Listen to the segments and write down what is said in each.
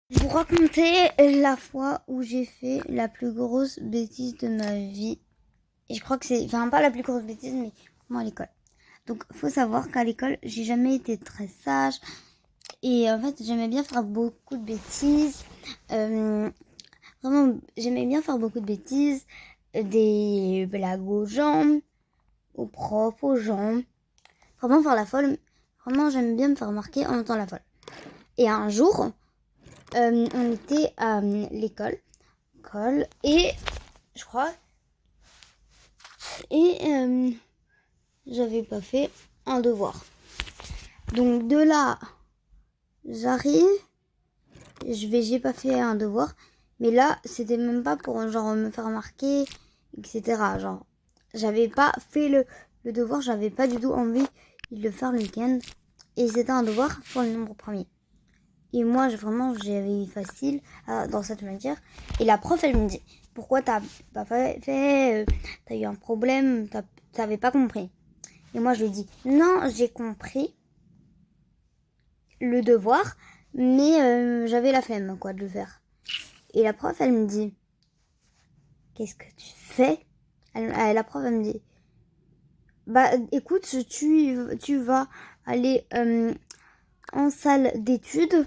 Je vous raconter la fois où j'ai fait la plus grosse bêtise de ma vie. Et je crois que c'est, enfin pas la plus grosse bêtise, mais moi à l'école. Donc faut savoir qu'à l'école, j'ai jamais été très sage. Et en fait, j'aimais bien faire beaucoup de bêtises. Vraiment, j'aimais bien faire beaucoup de bêtises. Des blagues aux gens, aux profs, aux gens. Vraiment faire la folle. Vraiment, j'aime bien me faire remarquer en étant la folle. Et un jour, on était à l'école et je crois j'avais pas fait un devoir. Donc de là, j'arrive, j'ai pas fait un devoir, mais là c'était même pas pour genre me faire remarquer, etc. Genre j'avais pas fait le devoir, j'avais pas du tout envie de le faire le week-end et c'était un devoir pour le nombre premier. Et moi, vraiment, j'avais facile dans cette matière. Et la prof, elle me dit, pourquoi t'as pas fait, t'as eu un problème, t'avais pas compris. Et moi, je lui dis, non, j'ai compris le devoir, mais j'avais la flemme, quoi, de le faire. Et la prof, elle me dit, qu'est-ce que tu fais? La prof, elle me dit, bah, écoute, tu vas aller en salle d'études.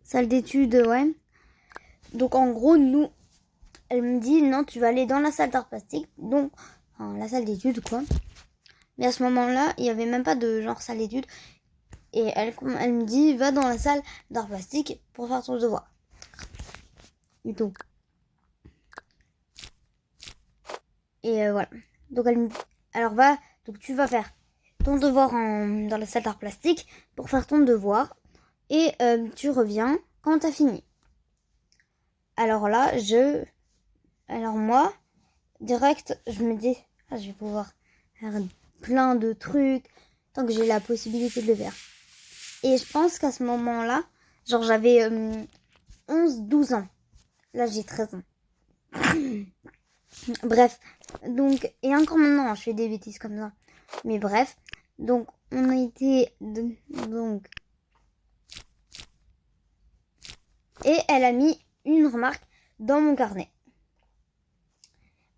Salle d'études, ouais. Donc en gros, nous, elle me dit non, tu vas aller dans la salle d'art plastique, donc la salle d'études quoi. Mais à ce moment-là, il n'y avait même pas de genre salle d'études. Et elle me dit va dans la salle d'art plastique pour faire ton devoir. Et tout. Et voilà. Donc elle me dit alors va, donc tu vas faire ton devoir dans la salle d'art plastique pour faire ton devoir. Et tu reviens quand t'as fini. Alors là, alors moi, direct, je me dis, je vais pouvoir faire plein de trucs tant que j'ai la possibilité de le faire. Et je pense qu'à ce moment-là, genre j'avais 11-12 ans. Là, j'ai 13 ans. Bref, donc, et encore maintenant, je fais des bêtises comme ça. Mais bref, donc, on a été, donc, et elle a mis une remarque dans mon carnet.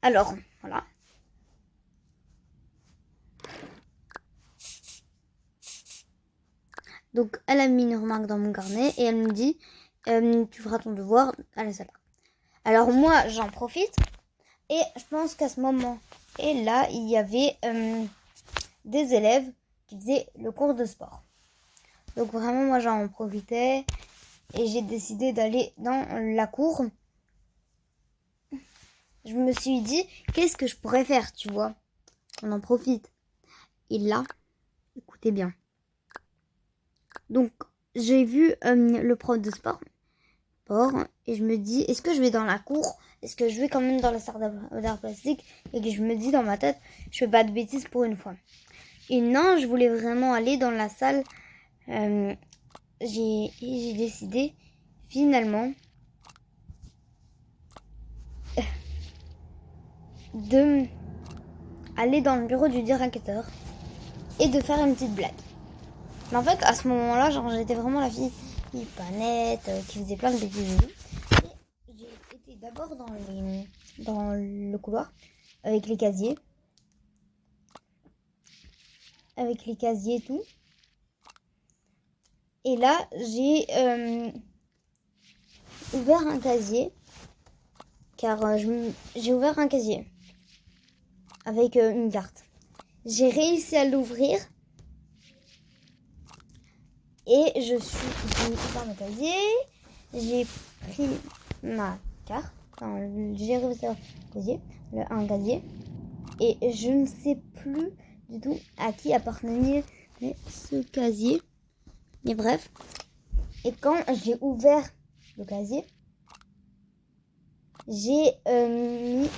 Alors, voilà. Donc, elle a mis une remarque dans mon carnet et elle me dit tu feras ton devoir à la salle. Alors, moi, j'en profite et je pense qu'à ce moment, et là, il y avait des élèves qui faisaient le cours de sport. Donc, vraiment, moi, j'en profitais et j'ai décidé d'aller dans la cour. Je me suis dit, qu'est-ce que je pourrais faire, tu vois? On en profite. Et là, écoutez bien. Donc, j'ai vu le prof de sport et je me dis, est-ce que je vais dans la cour? Est-ce que je vais quand même dans la salle d'art plastique? Et que je me dis dans ma tête, je fais pas de bêtises pour une fois. Et non, je voulais vraiment aller dans la salle. J'ai décidé finalement de aller dans le bureau du directeur et de faire une petite blague. Mais en fait, à ce moment-là, genre, j'étais vraiment la fille pas nette, qui faisait plein de bêtises. Et j'ai été d'abord dans le couloir avec les casiers. Avec les casiers et tout. Et là, j'ai ouvert un casier. Car j'ai ouvert un casier avec une carte. J'ai réussi à l'ouvrir. Et je suis dans mon casier. J'ai pris ma carte. Enfin, j'ai réussi à un casier. Et je ne sais plus du tout à qui appartenait ce casier. Mais bref. Et quand j'ai ouvert le casier, j'ai mis...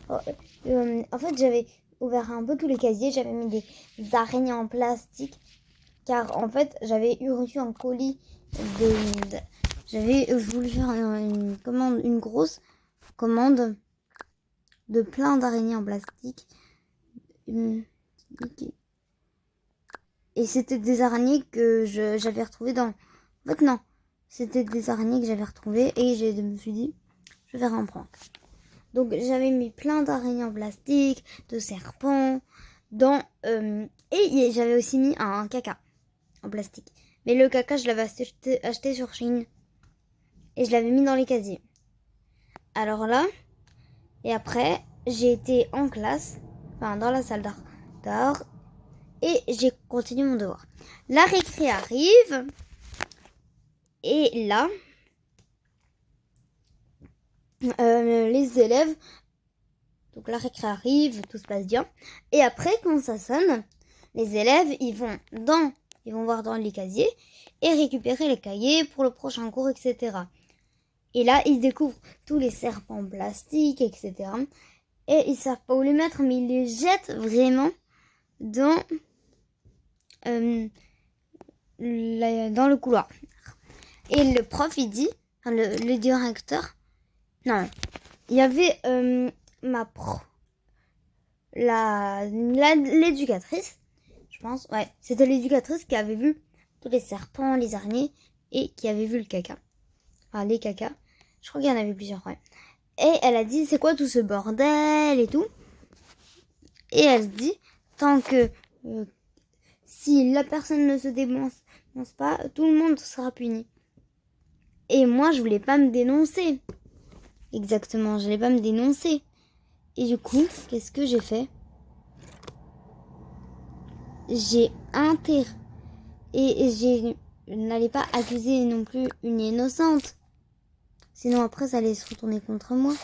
en fait, j'avais ouvert un peu tous les casiers. J'avais mis des araignées en plastique. Car en fait, j'avais reçu un colis j'avais voulu faire une grosse commande de plein d'araignées en plastique. Et c'était des araignées que j'avais retrouvées dans... En fait, non. C'était des araignées que j'avais retrouvées et je me suis dit, je vais faire un prank. Donc, j'avais mis plein d'araignées en plastique, de serpents, dans... et j'avais aussi mis un caca en plastique. Mais le caca, je l'avais acheté sur Shein. Et je l'avais mis dans les casiers. Alors là, et après, j'ai été en classe, enfin dans la salle d'art, et j'ai continué mon devoir. La récré arrive, et là, les élèves, donc la récré arrive, tout se passe bien. Et après, quand ça sonne, les élèves, ils vont voir dans les casiers et récupérer les cahiers pour le prochain cours, etc. Et là, ils découvrent tous les serpents plastiques, etc. Et ils savent pas où les mettre, mais ils les jettent vraiment dans le couloir. Et le prof, il dit, enfin, le directeur, non, il y avait l'éducatrice, je pense, ouais, c'était l'éducatrice qui avait vu tous les serpents, les araignées, et qui avait vu le caca. Enfin, les cacas. Je crois qu'il y en avait plusieurs, ouais. Et elle a dit, c'est quoi tout ce bordel et tout. Et elle se dit, tant que si la personne ne se dénonce pas, tout le monde sera puni. Et moi, je voulais pas me dénoncer. Exactement, je voulais pas me dénoncer. Et du coup, qu'est-ce que j'ai fait? J'ai et je n'allais pas accuser non plus une innocente. Sinon après, ça allait se retourner contre moi.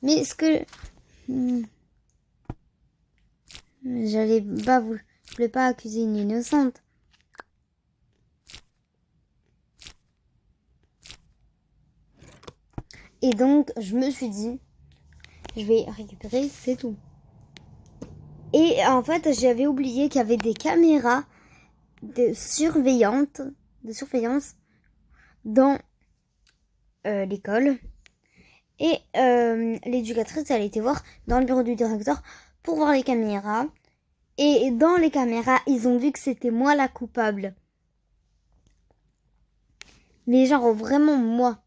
Mais ce que... je voulais pas accuser une innocente. Et donc, je me suis dit, je vais récupérer, c'est tout. Et en fait, j'avais oublié qu'il y avait des caméras de surveillance dans l'école. Et l'éducatrice, elle était voir dans le bureau du directeur pour voir les caméras. Et dans les caméras, ils ont vu que c'était moi la coupable. Mais genre vraiment moi.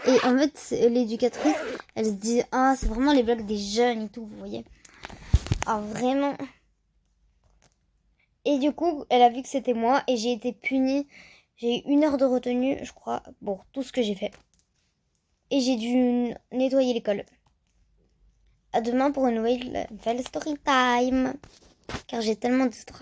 Et en fait, l'éducatrice, elle se dit, ah, c'est vraiment les blagues des jeunes et tout, vous voyez. Ah, vraiment. Et du coup, elle a vu que c'était moi et j'ai été punie. J'ai eu 1 heure de retenue, je crois, pour tout ce que j'ai fait. Et j'ai dû nettoyer l'école. À demain pour une nouvelle story time. Car j'ai tellement de story.